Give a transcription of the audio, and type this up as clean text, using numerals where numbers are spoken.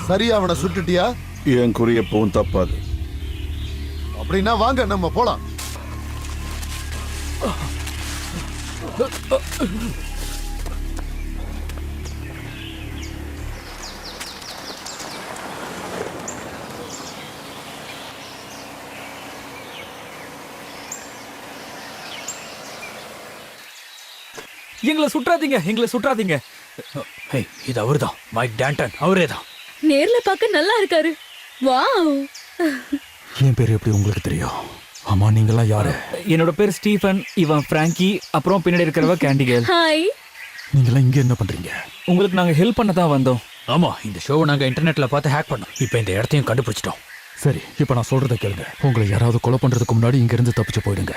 சரியா அவனை சுட்டுட்டியா? என் குறி எப்பவும் தப்பாது. அப்படின்னா வாங்க நம்ம போலாம். எங்களை சுற்றாதீங்க, எங்களை சுற்றாதீங்க. இது அவர்தான், மைக் டான்டன், அவரே தான். நேர்ல பார்க்க நல்லா இருக்காரு. வாவ். என் பேர் எப்படி உங்களுக்கு தெரியும்? ஆமா, நீங்களாம் யாரு? என்னோட பேர் ஸ்டீஃபன், இவன் பிராங்கி, அப்புறம் பின்னாடி இருக்கிறவ கேண்டிகேல். ஹாய். நீங்களாம் இங்க என்ன பண்றீங்க? உங்களுக்கு நாங்க ஹெல்ப் பண்ண தான் வந்தோம். ஆமா, இந்த ஷோவை நாங்க இன்டர்நெட்ல பார்த்து ஹேக் பண்ணோம். இப்போ இந்த இடத்தையும் கண்டுபிடிச்சிட்டோம். சரி, இப்ப நான் சொல்றத கேளுங்க. உங்களை யாராவது கொலை பண்றதுக்கு முன்னாடி இங்க இருந்து தப்பிச்சு போயிடுங்க.